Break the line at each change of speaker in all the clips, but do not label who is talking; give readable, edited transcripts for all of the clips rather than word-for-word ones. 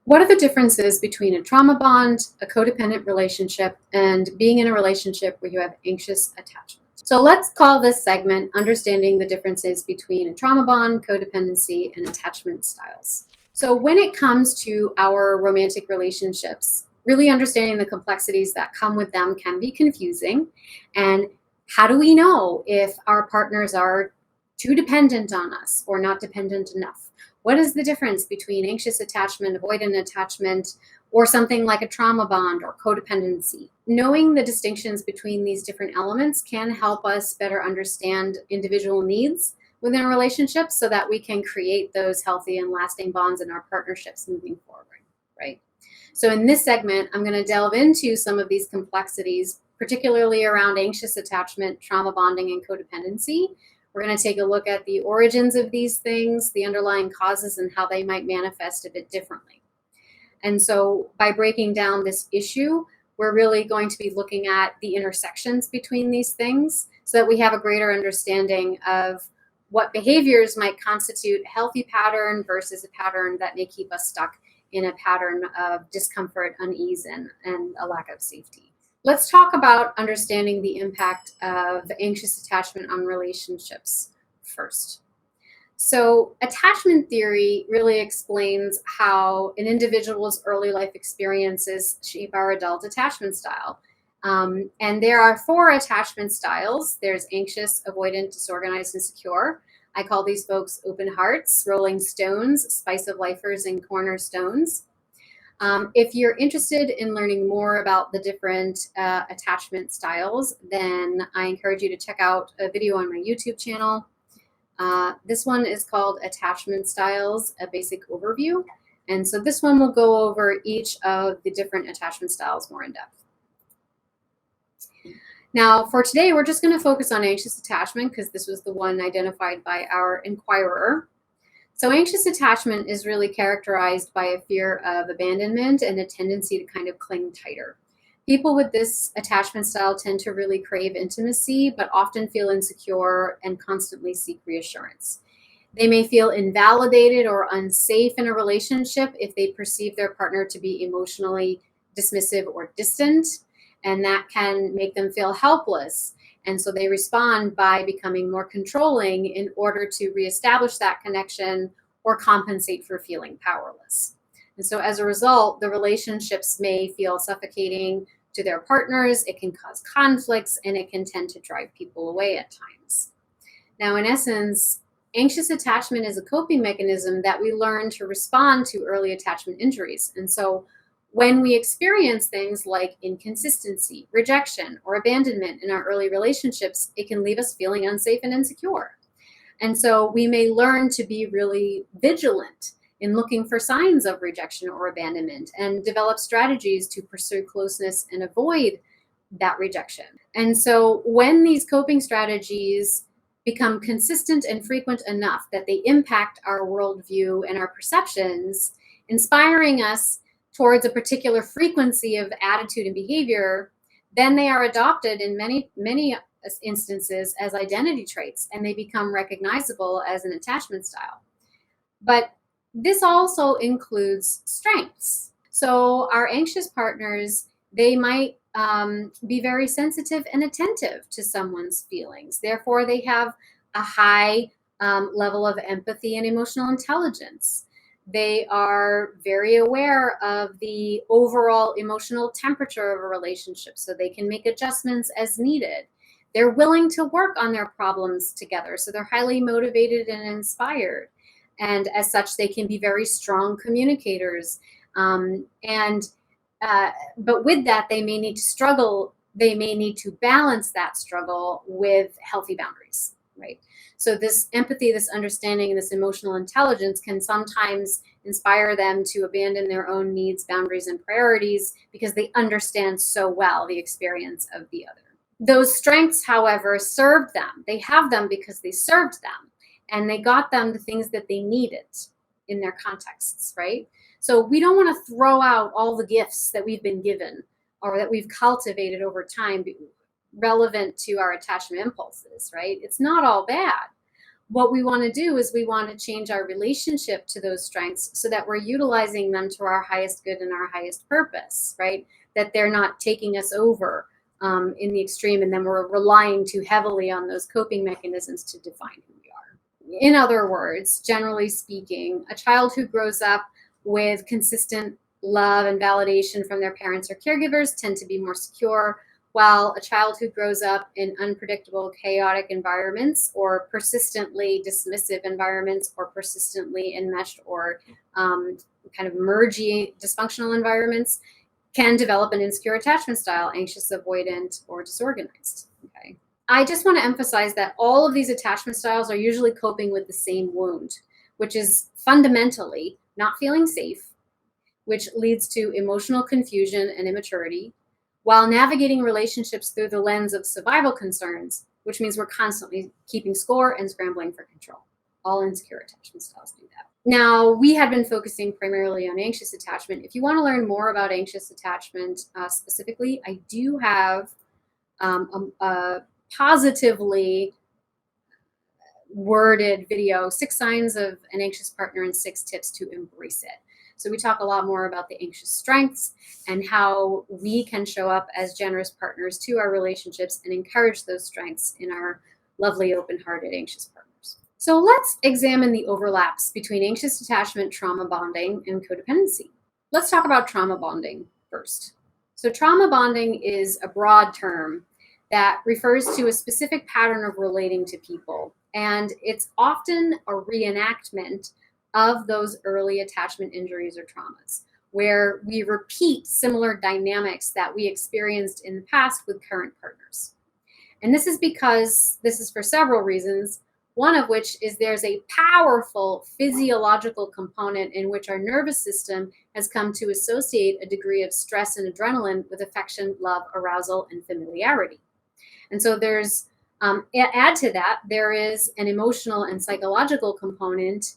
What are the differences between a trauma bond, a codependent relationship, and being in a relationship where you have anxious attachment? So let's call this segment Understanding the Differences Between a Trauma Bond, Codependency, and Attachment Styles. So when it comes to our romantic relationships, really understanding the complexities that come with them can be confusing. And how do we know if our partners are too dependent on us or not dependent enough? What is the difference between anxious attachment, avoidant attachment, or something like a trauma bond or codependency? Knowing the distinctions between these different elements can help us better understand individual needs within a relationship so that we can create those healthy and lasting bonds in our partnerships moving forward, right? So in this segment, I'm going to delve into some of these complexities, particularly around anxious attachment, trauma bonding, and codependency. We're going to take a look at the origins of these things, the underlying causes, and how they might manifest a bit differently. And so by breaking down this issue, we're really going to be looking at the intersections between these things so that we have a greater understanding of what behaviors might constitute a healthy pattern versus a pattern that may keep us stuck in a pattern of discomfort, unease, and a lack of safety. Let's talk about understanding the impact of anxious attachment on relationships first. So attachment theory really explains how an individual's early life experiences shape our adult attachment style. And there are 4 attachment styles. There's anxious, avoidant, disorganized, and secure. I call these folks open hearts, rolling stones, spice of lifers, and cornerstones. If you're interested in learning more about the different attachment styles, then I encourage you to check out a video on my YouTube channel. This one is called Attachment Styles, a Basic Overview. And so this one will go over each of the different attachment styles more in depth. Now, for today, we're just going to focus on anxious attachment because this was the one identified by our inquirer. So anxious attachment is really characterized by a fear of abandonment and a tendency to kind of cling tighter. People with this attachment style tend to really crave intimacy, but often feel insecure and constantly seek reassurance. They may feel invalidated or unsafe in a relationship if they perceive their partner to be emotionally dismissive or distant, and that can make them feel helpless. And so they respond by becoming more controlling in order to reestablish that connection or compensate for feeling powerless. And so as a result, the relationships may feel suffocating to their partners, it can cause conflicts, and it can tend to drive people away at times. Now, in essence, anxious attachment is a coping mechanism that we learn to respond to early attachment injuries. And so when we experience things like inconsistency, rejection, or abandonment in our early relationships, it can leave us feeling unsafe and insecure. And so we may learn to be really vigilant in looking for signs of rejection or abandonment and develop strategies to pursue closeness and avoid that rejection. And so when these coping strategies become consistent and frequent enough that they impact our worldview and our perceptions, inspiring us towards a particular frequency of attitude and behavior, then they are adopted in many instances as identity traits, and they become recognizable as an attachment style. But this also includes strengths. So our anxious partners, they might be very sensitive and attentive to someone's feelings. Therefore, they have a high level of empathy and emotional intelligence. They are very aware of the overall emotional temperature of a relationship, so they can make adjustments as needed. They're willing to work on their problems together, so they're highly motivated and inspired. And as such, they can be very strong communicators. But with that, they may need to struggle. They may need to balance that struggle with healthy boundaries, right? So this empathy, this understanding, and this emotional intelligence can sometimes inspire them to abandon their own needs, boundaries, and priorities because they understand so well the experience of the other. Those strengths, however, served them. They have them because they served them, and they got them the things that they needed in their contexts, right? So we don't want to throw out all the gifts that we've been given or that we've cultivated over time relevant to our attachment impulses, right? It's not all bad. what we want to do is we want to change our relationship to those strengths so that we're utilizing them to our highest good and our highest purpose, right? That they're not taking us over in the extreme, and then we're relying too heavily on those coping mechanisms to define who we are. In other words, generally speaking, a child who grows up with consistent love and validation from their parents or caregivers tend to be more secure, while a child who grows up in unpredictable, chaotic environments or persistently dismissive environments or persistently enmeshed or kind of mergy dysfunctional environments can develop an insecure attachment style, anxious, avoidant, or disorganized. Okay. I just want to emphasize that all of these attachment styles are usually coping with the same wound, which is fundamentally not feeling safe, which leads to emotional confusion and immaturity, while navigating relationships through the lens of survival concerns, which means we're constantly keeping score and scrambling for control. All insecure attachment styles do that. Now, we had been focusing primarily on anxious attachment. If you want to learn more about anxious attachment specifically, I do have a positively worded video, 6 signs of an anxious partner and 6 tips to embrace it. So we talk a lot more about the anxious strengths and how we can show up as generous partners to our relationships and encourage those strengths in our lovely, open-hearted, anxious partners. So let's examine the overlaps between anxious attachment, trauma bonding, and codependency. Let's talk about trauma bonding first. So trauma bonding is a broad term that refers to a specific pattern of relating to people, and it's often a reenactment of those early attachment injuries or traumas, where we repeat similar dynamics that we experienced in the past with current partners. And this is for several reasons, one of which is there's a powerful physiological component in which our nervous system has come to associate a degree of stress and adrenaline with affection, love, arousal, and familiarity. And so there's, add to that, there is an emotional and psychological component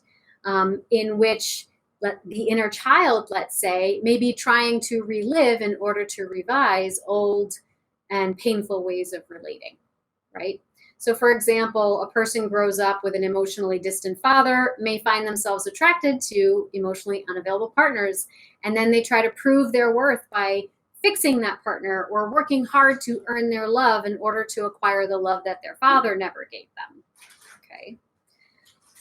in which the inner child, let's say, may be trying to relive in order to revise old and painful ways of relating, right? So for example, a person grows up with an emotionally distant father, may find themselves attracted to emotionally unavailable partners, and then they try to prove their worth by fixing that partner or working hard to earn their love in order to acquire the love that their father never gave them, okay?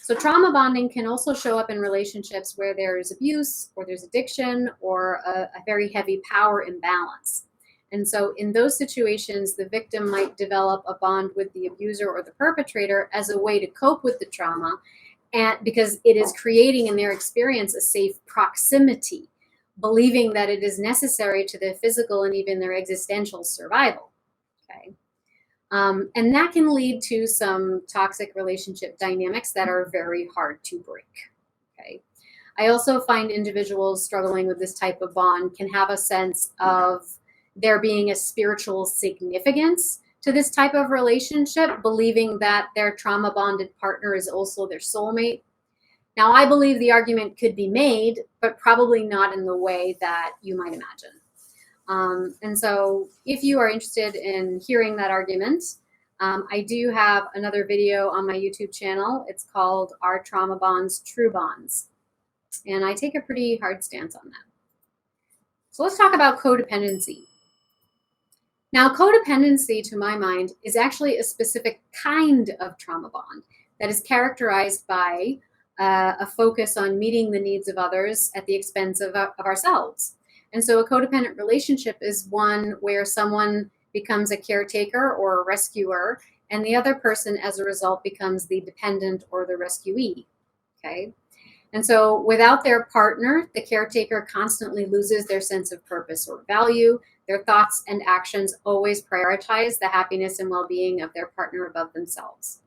So trauma bonding can also show up in relationships where there is abuse or there's addiction or a very heavy power imbalance. And so in those situations, the victim might develop a bond with the abuser or the perpetrator as a way to cope with the trauma, and because it is creating in their experience a safe proximity, believing that it is necessary to their physical and even their existential survival, okay? And that can lead to some toxic relationship dynamics that are very hard to break, okay? I also find individuals struggling with this type of bond can have a sense of there being a spiritual significance to this type of relationship, believing that their trauma-bonded partner is also their soulmate. Now, I believe the argument could be made, but probably not in the way that you might imagine. And so if you are interested in hearing that argument, I do have another video on my YouTube channel. It's called Are Trauma Bonds True Bonds? And I take a pretty hard stance on that. So let's talk about codependency. Now, codependency, to my mind, is actually a specific kind of trauma bond that is characterized by a focus on meeting the needs of others at the expense of ourselves. And so a codependent relationship is one where someone becomes a caretaker or a rescuer, and the other person, as a result, becomes the dependent or the rescuee, okay? And so without their partner, the caretaker constantly loses their sense of purpose or value. Their thoughts and actions always prioritize the happiness and well-being of their partner above themselves.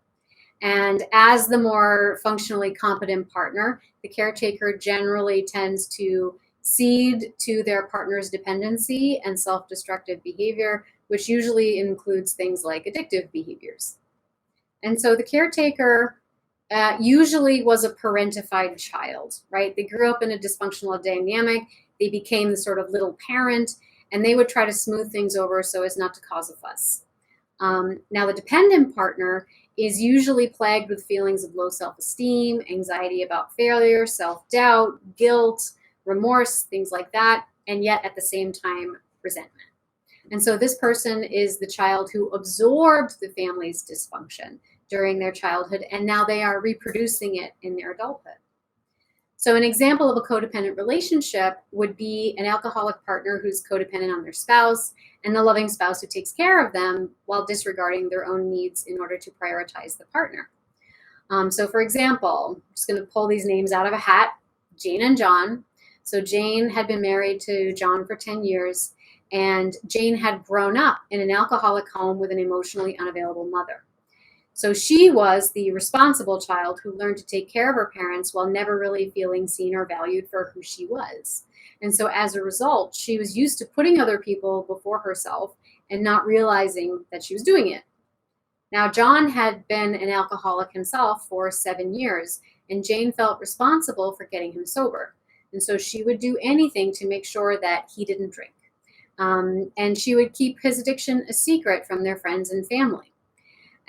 And as the more functionally competent partner, the caretaker generally tends to cede to their partner's dependency and self-destructive behavior, which usually includes things like addictive behaviors. And so the caretaker usually was a parentified child, right? They grew up in a dysfunctional dynamic. They became the sort of little parent, and they would try to smooth things over so as not to cause a fuss. Now, the dependent partner is usually plagued with feelings of low self-esteem, anxiety about failure, self-doubt, guilt, remorse, things like that, and yet at the same time, resentment. And so this person is the child who absorbed the family's dysfunction during their childhood, and now they are reproducing it in their adulthood. So an example of a codependent relationship would be an alcoholic partner who's codependent on their spouse and the loving spouse who takes care of them while disregarding their own needs in order to prioritize the partner. So for example, I'm just going to pull these names out of a hat, Jane and John. So Jane had been married to John for 10 years, and Jane had grown up in an alcoholic home with an emotionally unavailable mother. So she was the responsible child who learned to take care of her parents while never really feeling seen or valued for who she was. And so as a result, she was used to putting other people before herself and not realizing that she was doing it. Now, John had been an alcoholic himself for 7 years, and Jane felt responsible for getting him sober. And so she would do anything to make sure that he didn't drink. And she would keep his addiction a secret from their friends and family.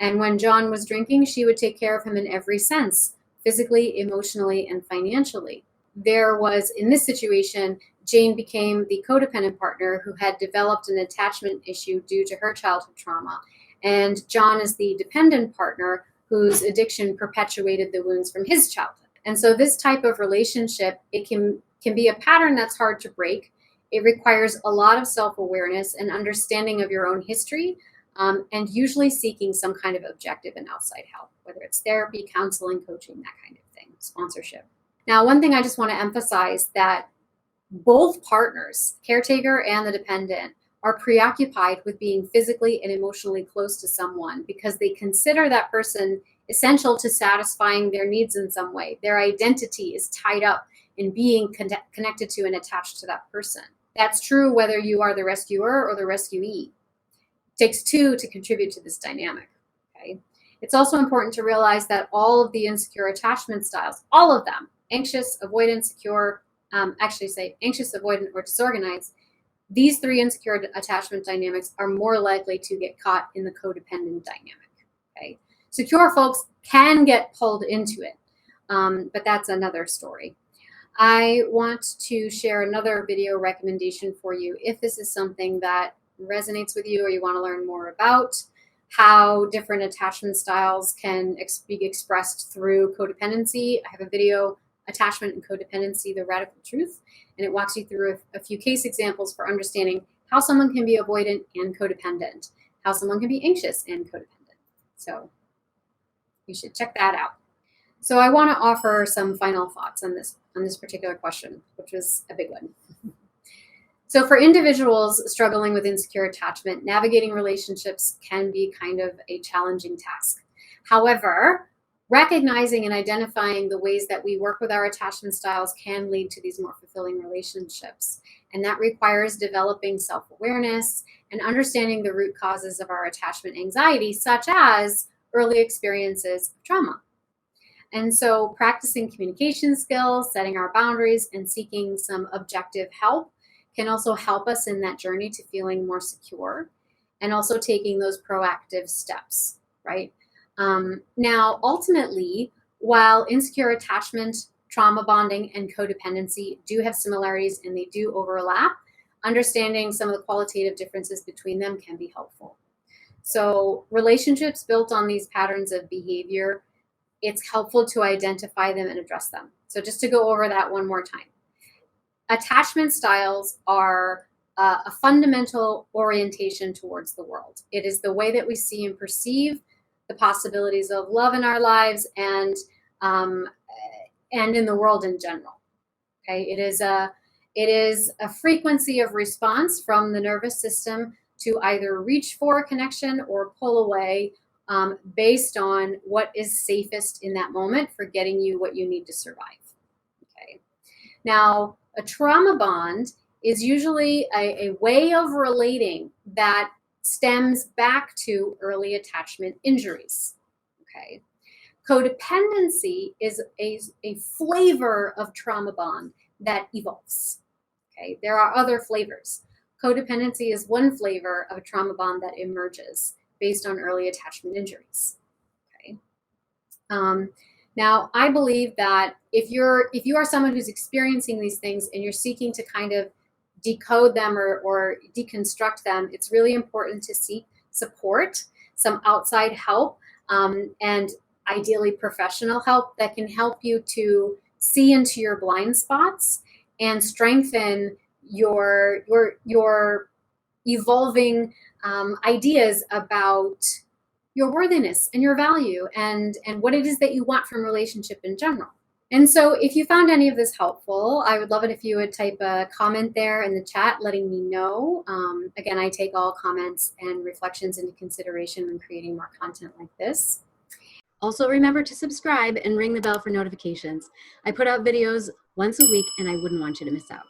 And when John was drinking, she would take care of him in every sense, physically, emotionally, and financially. There was, in this situation, Jane became the codependent partner who had developed an attachment issue due to her childhood trauma. And John is the dependent partner whose addiction perpetuated the wounds from his childhood. And so this type of relationship, it can be a pattern that's hard to break. It requires a lot of self-awareness and understanding of your own history, and usually seeking some kind of objective and outside help, whether it's therapy, counseling, coaching, that kind of thing, sponsorship. Now, one thing I just want to emphasize that both partners, caretaker and the dependent, are preoccupied with being physically and emotionally close to someone because they consider that person essential to satisfying their needs in some way. Their identity is tied up in being connected to and attached to that person. That's true whether you are the rescuer or the rescuee. Takes two to contribute to this dynamic. Okay. It's also important to realize that all of the insecure attachment styles, all of them, anxious, avoidant, secure, anxious, avoidant, or disorganized, these three insecure attachment dynamics are more likely to get caught in the codependent dynamic. Okay. Secure folks can get pulled into it, but that's another story. I want to share another video recommendation for you if this is something that resonates with you or you want to learn more about how different attachment styles can be expressed through codependency. I have a video, Attachment and Codependency, The Radical Truth, and it walks you through a few case examples for understanding how someone can be avoidant and codependent, how someone can be anxious and codependent. So you should check that out. So I want to offer some final thoughts on this particular question, which was a big one. So for individuals struggling with insecure attachment, navigating relationships can be kind of a challenging task. However, recognizing and identifying the ways that we work with our attachment styles can lead to these more fulfilling relationships. And that requires developing self-awareness and understanding the root causes of our attachment anxiety, such as early experiences of trauma. And so practicing communication skills, setting our boundaries, and seeking some objective help can also help us in that journey to feeling more secure and also taking those proactive steps, right? Now, ultimately, while insecure attachment, trauma bonding, and codependency do have similarities and they do overlap, understanding some of the qualitative differences between them can be helpful. So relationships built on these patterns of behavior, it's helpful to identify them and address them. So just to go over that one more time. Attachment styles are a fundamental orientation towards the world. It is the way that we see and perceive the possibilities of love in our lives and in the world in general. Okay, it is a frequency of response from the nervous system to either reach for a connection or pull away based on what is safest in that moment for getting you what you need to survive. Okay, now a trauma bond is usually a way of relating that stems back to early attachment injuries. Okay, codependency is a flavor of trauma bond that evolves. Okay, there are other flavors. Codependency is one flavor of a trauma bond that emerges based on early attachment injuries. Okay. Now, I believe that if you are someone who's experiencing these things and you're seeking to kind of decode them or deconstruct them, it's really important to seek support, some outside help, and ideally professional help that can help you to see into your blind spots and strengthen your evolving ideas about your worthiness and your value and what it is that you want from relationship in general. And so if you found any of this helpful, I would love it if you would type a comment there in the chat letting me know. Again, I take all comments and reflections into consideration when creating more content like this. Also, remember to subscribe and ring the bell for notifications. I put out videos once a week and I wouldn't want you to miss out.